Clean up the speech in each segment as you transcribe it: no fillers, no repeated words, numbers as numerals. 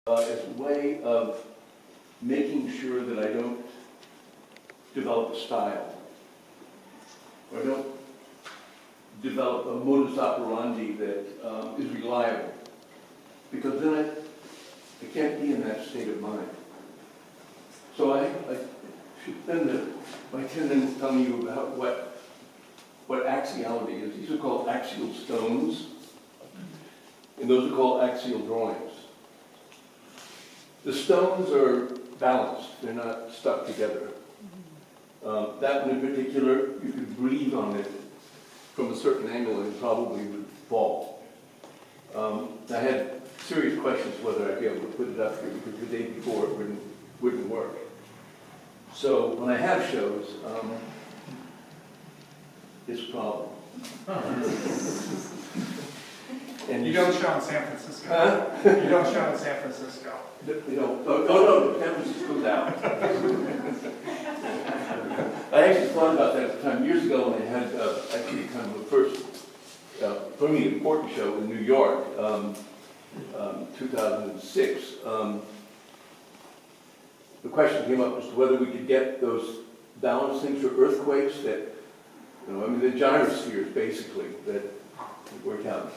as a way of making sure that I don't develop a style, or I don't develop a modus operandi that is reliable, because then I can't be in that state of mind. So I should spend my 10 minutes telling you about what axiality is. These are called axial stones, and those are called axial drawings. The stones are balanced, they're not stuck together. That one in particular, you could breathe on it from a certain angle and it probably would fall. I had serious questions whether I'd be able to put it up here because the day before it wouldn't work. So when I have shows, it's a problem. And you don't show in San Francisco. Huh? You don't show in San Francisco. No, San Francisco's out. I actually thought about that at the time, years ago, when I had actually kind of the first, for me, important show in New York, 2006. The question came up as to whether we could get those balance things for earthquakes that, the gyrospheres, basically, that work out.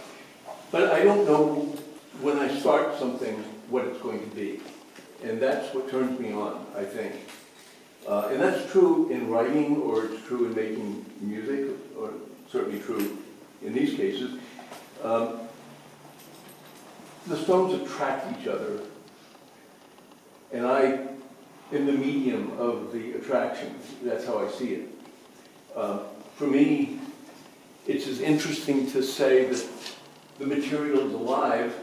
But I don't know when I start something what it's going to be. And that's what turns me on, I think. And that's true in writing, or it's true in making music, or certainly true in these cases. The stones attract each other. And I, in the medium of the attraction, that's how I see it. For me, it's as interesting to say that the material is alive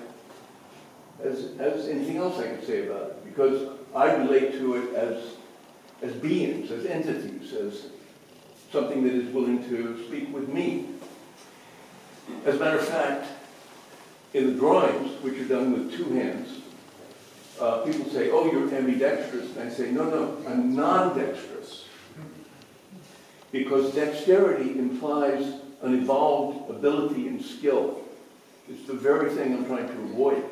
as anything else I could say about it, because I relate to it as beings, as entities, as something that is willing to speak with me. As a matter of fact, in the drawings, which are done with two hands, people say, oh, you're ambidextrous. And I say, no, I'm non-dexterous. Because dexterity implies an evolved ability and skill. It's the very thing I'm trying to avoid.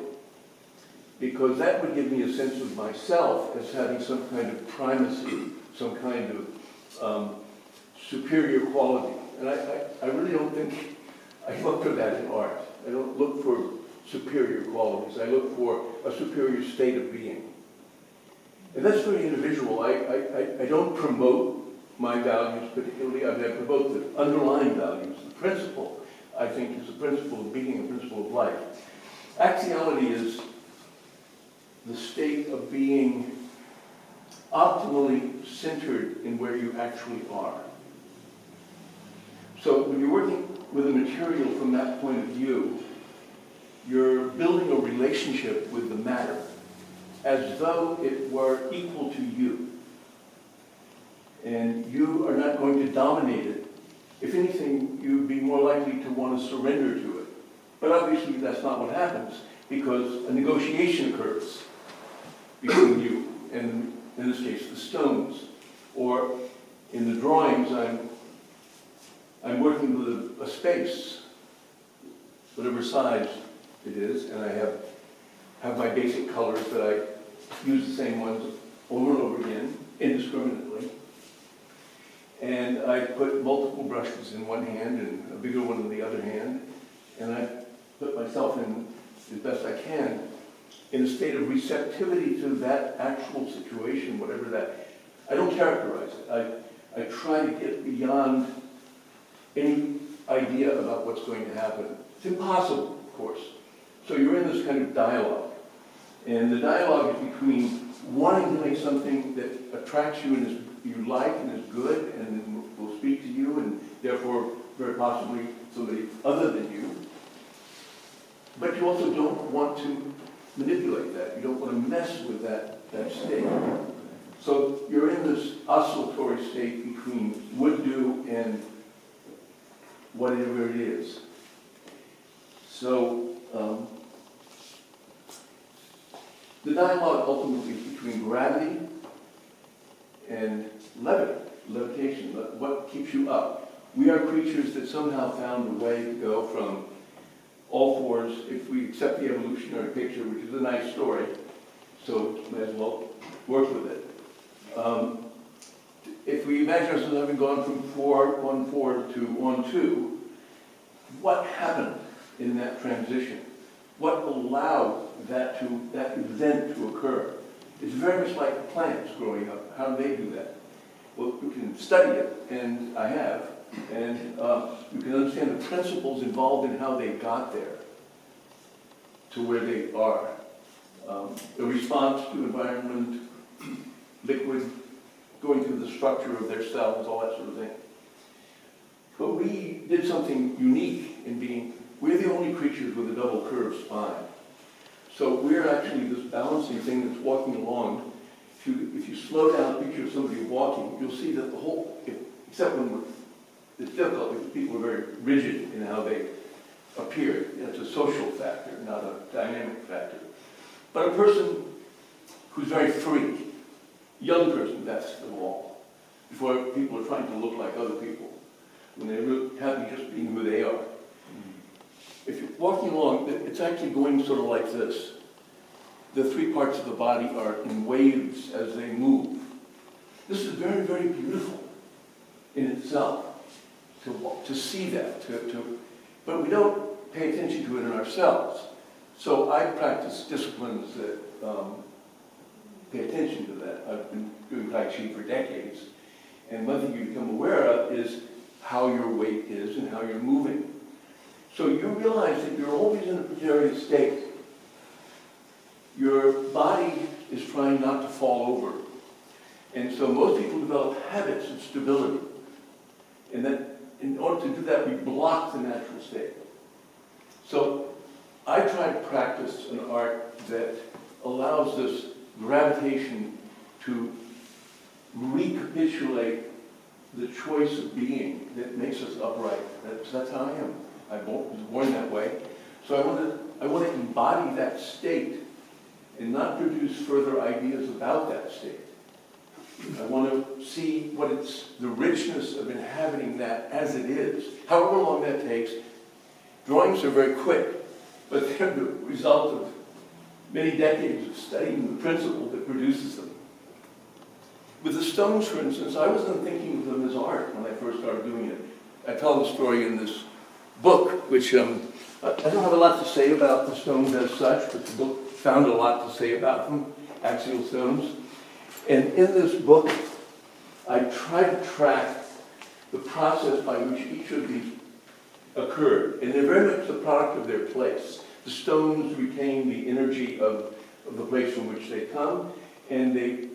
Because that would give me a sense of myself as having some kind of primacy, some kind of superior quality. And I really don't think I look for that in art. I don't look for superior qualities. I look for a superior state of being. And that's very individual. I don't promote my values particularly. I promote the underlying values. The principle, I think, is the principle of being, the principle of life. Axiality is the state of being optimally centered in where you actually are. So when you're working with a material from that point of view, you're building a relationship with the matter as though it were equal to you. And you are not going to dominate it. If anything, you'd be more likely to want to surrender to it. But obviously that's not what happens, because a negotiation occurs between you and, in this case, the stones. Or in the drawings, I'm working with a space, whatever size it is, and I have my basic colors that I use the same ones over and over again, indiscriminately. And I put multiple brushes in one hand and a bigger one in the other hand, and I put myself in, as best I can, in a state of receptivity to that actual situation, whatever that. I don't characterize it. I try to get beyond any idea about what's going to happen. It's impossible, of course. So you're in this kind of dialogue. And the dialogue is between wanting to make something that attracts you and you like and is good and will speak to you, and therefore very possibly somebody other than you. But you also don't want to manipulate that. You don't want to mess with that state. So you're in this oscillatory state between would do and whatever it is. So the dialogue ultimately is between gravity and levitation, what keeps you up. We are creatures that somehow found a way to go from all fours, if we accept the evolutionary picture, which is a nice story, so might as well work with it. If we imagine ourselves having gone from 4-1-4 to 1-2, what happened in that transition? What allowed that event to occur? It's very much like plants growing up. How do they do that? Well, you can study it, and I have, and you can understand the principles involved in how they got there to where they are. The response to environment, liquid, going through the structure of their cells, all that sort of thing. But we did something unique in being, we're the only creatures with a double curved spine. So we're actually this balancing thing that's walking along. If you slow down a picture of somebody walking, you'll see that the whole, except when it's difficult because people are very rigid in how they appear. It's a social factor, not a dynamic factor. But a person who's very free, young person, best of all, before people are trying to look like other people, when they're really happy just being who they are. If you're walking along, it's actually going sort of like this. The three parts of the body are in waves as they move. This is very, very beautiful in itself, to see that. But we don't pay attention to it in ourselves. So I practice disciplines that pay attention to that. I've been doing Tai Chi for decades. And one thing you become aware of is how your weight is and how you're moving. So you realize that you're always in a precarious state. Your body is trying not to fall over. And so most people develop habits of stability. And then in order to do that, we block the natural state. So I try to practice an art that allows this gravitation to recapitulate the choice of being that makes us upright. That's how I am. I was born that way. So I want to embody that state and not produce further ideas about that state. I want to see what it's, the richness of inhabiting that as it is, however long that takes. Drawings are very quick, but they're the result of many decades of studying the principle that produces them. With the stones, for instance, I wasn't thinking of them as art when I first started doing it. I tell the story in this book, which I don't have a lot to say about the stones as such, but the book found a lot to say about them, Axial Stones. And in this book, I try to track the process by which each of these occurred. And they're very much the product of their place. The stones retain the energy of the place from which they come, and they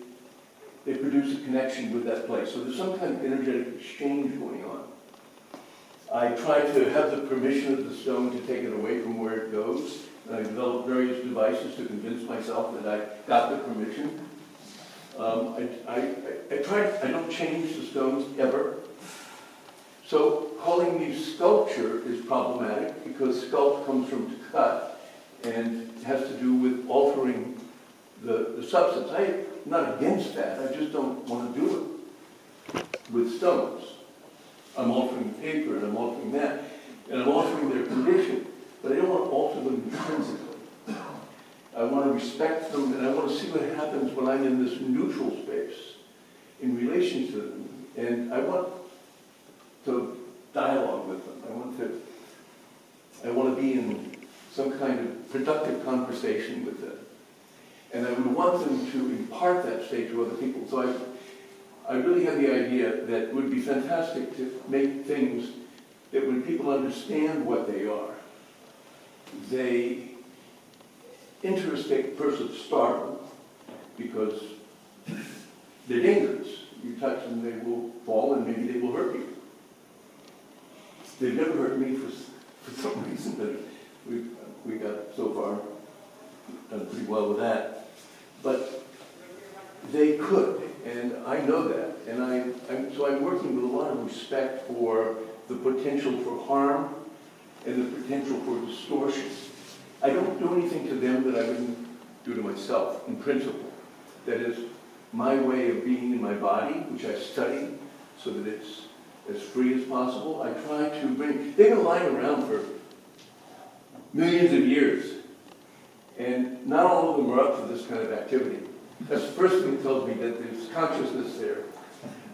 produce a connection with that place. So there's some kind of energetic exchange going on. I try to have the permission of the stone to take it away from where it goes. And I developed various devices to convince myself that I got the permission. I don't change the stones ever. So calling these sculpture is problematic because sculpt comes from to cut and has to do with altering the substance. I'm not against that, I just don't want to do it with stones. I'm altering paper and I'm altering that, and I'm altering their condition, but I don't want to alter them intrinsically. I want to respect them, and I want to see what happens when I'm in this neutral space in relation to them. And I want to dialogue with them. I want to be in some kind of productive conversation with them. And I would want them to impart that state to other people. So I really had the idea that it would be fantastic to make things that when people understand what they are, they interest a person startled because they're dangerous. You touch them, they will fall, and maybe they will hurt you. They've never hurt me for some reason, but we got so far done pretty well with that. But they could, and I know that. And so I'm working with a lot of respect for the potential for harm and the potential for distortion. I don't do anything to them that I wouldn't do to myself, in principle. That is my way of being in my body, which I study so that it's as free as possible. I try to bring, they've been lying around for millions of years. And not all of them are up for this kind of activity. That's the first thing that tells me that there's consciousness there,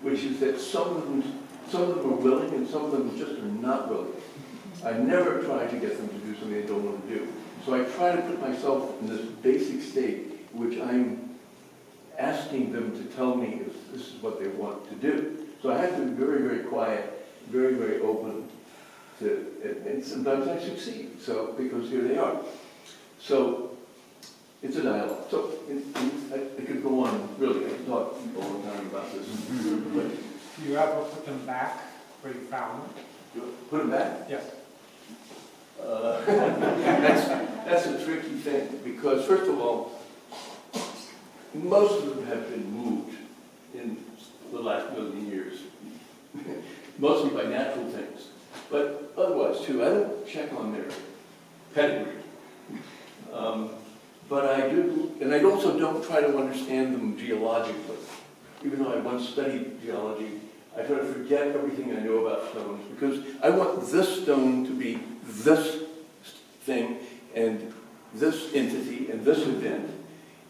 which is that some of them are willing and some of them just are not willing. I never try to get them to do something they don't want to do. So I try to put myself in this basic state in which I'm asking them to tell me if this is what they want to do. So I have to be very, very quiet, very, very open to, and sometimes I succeed, so, because here they are. So it's a dialogue. So I could go on, really, I could talk a long time about this. But Do you ever put them back where you found them? put them back. Yes. That's a tricky thing, because first of all, most of them have been moved in the last million years, mostly by natural things. But otherwise, too, I don't check on their pedigree. But I do, and I also don't try to understand them geologically. Even though I once studied geology, I try to forget everything I know about stones, because I want this stone to be this thing, and this entity, and this event,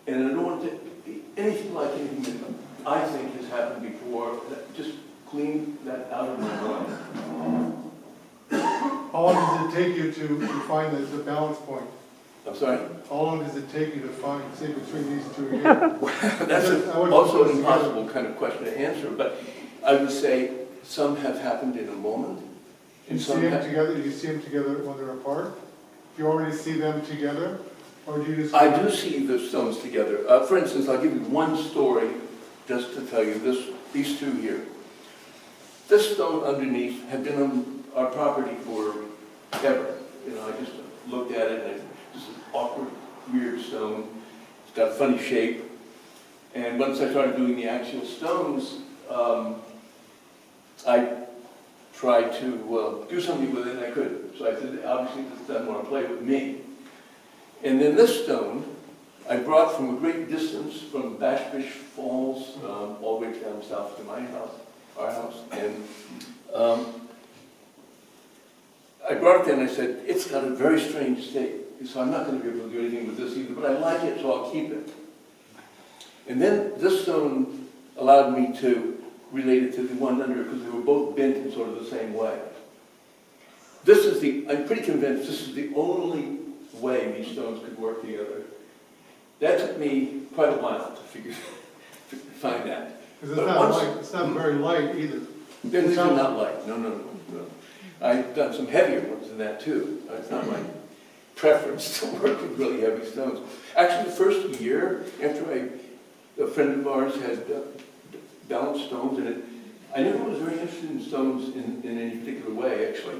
and I don't want it to be anything like anything that I think has happened before. Just clean that out of my mind. How long does it take you to find the balance point? I'm sorry? How long does it take you to find, say, between these two here? That's also an impossible kind of question to answer, but I would say some have happened in a moment. You see them together, you see them together when they're apart? You already see them together? Or do you just... I do see the stones together. For instance, I'll give you one story just to tell you these two here. This stone underneath had been on our property forever. You know, I just looked at it and this is an awkward, weird stone. It's got a funny shape. And once I started doing the Axial Stones, I tried to do something with it and I couldn't. So I said, obviously this doesn't want to play with me. And then this stone, I brought from a great distance from Bashfish Falls, all the way down south to my house, our house. And I brought it there and I said, it's got a very strange state. So I'm not going to be able to do anything with this either, but I like it, so I'll keep it. And then this stone allowed me to relate it to the one under, because they were both bent in sort of the same way. I'm pretty convinced this is the only way these stones could work together. That took me quite a while to find that. Because it's not light, it's not very light either. These are not light, no. I've done some heavier ones than that too. It's not my preference to work with really heavy stones. Actually, the first year after a friend of ours had balanced stones in it, I never was very interested in stones in any particular way, actually.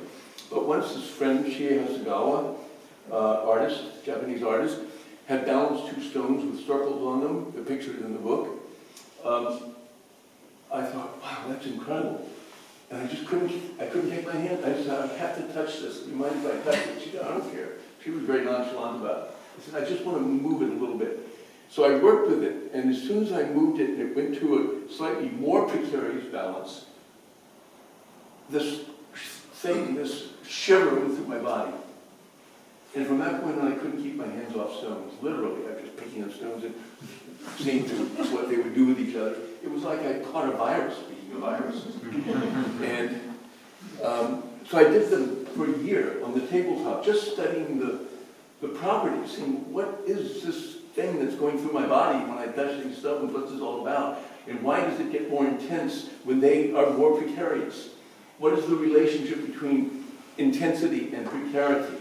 But once this friend, Shie Hasegawa, artist, Japanese artist, had balanced two stones with circles on them, they're pictured in the book, I thought, wow, that's incredible. And I just couldn't take my hand. I said, I have to touch this. Do you mind if I touch it? She said, I don't care. She was very nonchalant about it. I said, I just want to move it a little bit. So I worked with it, and as soon as I moved it, it went to a slightly more precarious balance. This thing, this shiver went through my body. And from that point on, I couldn't keep my hands off stones. Literally, I was just picking up stones and seeing what they would do with each other. It was like I caught a virus, speaking of viruses. And so I did them for a year on the tabletop, just studying the properties, seeing what is this thing that's going through my body when I touch these stones, what's this all about? And why does it get more intense when they are more precarious? What is the relationship between intensity and precarity?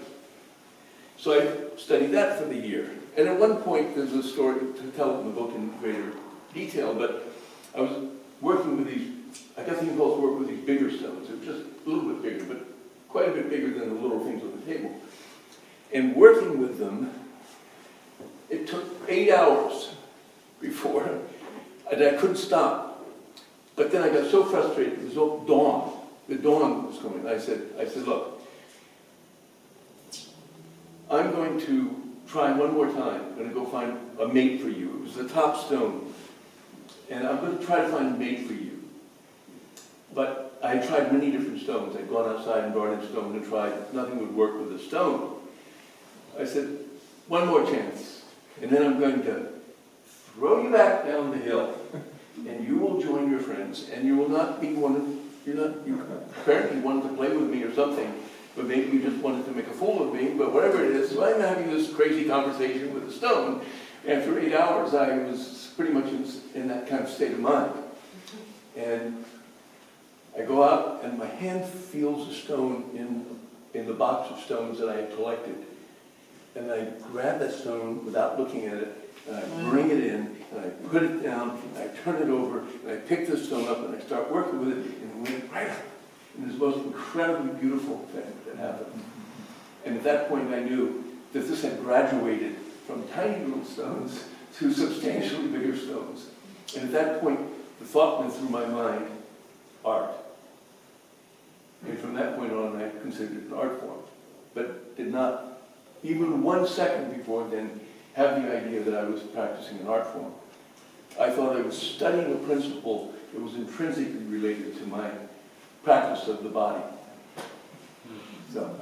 So I studied that for the year. And at one point, there's a story to tell in the book in greater detail, but I was working with these, I got the impulse to work with these bigger stones. They were just a little bit bigger, but quite a bit bigger than the little things on the table. And working with them, it took 8 hours before, and I couldn't stop. But then I got so frustrated, it was dawn. The dawn was coming. I said, look, I'm going to try one more time. I'm going to go find a mate for you. It was the top stone. And I'm going to try to find a mate for you. But I had tried many different stones. I'd gone outside and brought in stone and tried. Nothing would work with the stone. I said, one more chance, and then I'm going to throw you back down the hill, and you will join your friends, and you will not be one of, you apparently wanted to play with me or something, but maybe you just wanted to make a fool of me, but whatever it is, so I'm having this crazy conversation with a stone. After 8 hours, I was pretty much in that kind of state of mind. And I go out, and my hand feels a stone in the box of stones that I had collected. And I grab that stone without looking at it, and I bring it in, and I put it down, and I turn it over, and I pick the stone up, and I start working with it, and it went right up. And it's the most incredibly beautiful thing that happened. And at that point, I knew that this had graduated from tiny little stones to substantially bigger stones. And at that point, the thought went through my mind, art. And from that point on, I considered it an art form, but did not, even 1 second before then, have the idea that I was practicing an art form. I thought I was studying a principle that was intrinsically related to my practice of the body. So